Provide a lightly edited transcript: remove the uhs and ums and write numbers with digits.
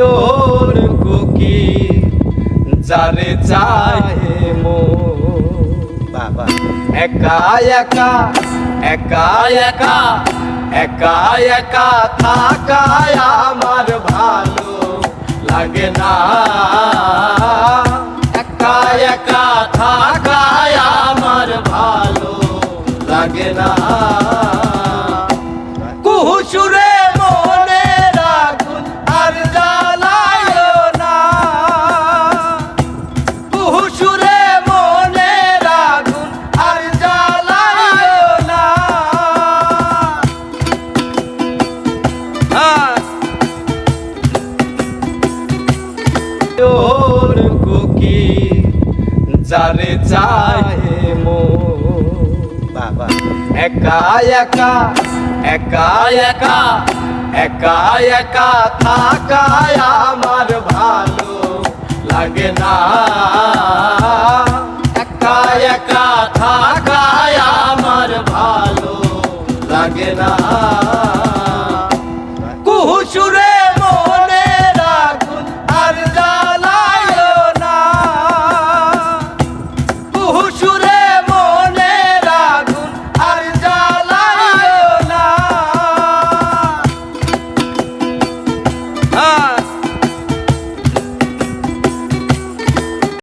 ওর cookie যারে চাহে মো বাবা একা একা একা একা একা একা থাকায় আমার ভালো লাগে না একা একা থাকায় আমার ভালো লাগে না কুহুসুরে মনে রাখুন আর জ্বালায়ো না কুহুসুরে মনে রাখুন আর জ্বালায়ো না ওর কুকি যারে চাহে মো বাবা একা একা একা একা একা একা থাকায়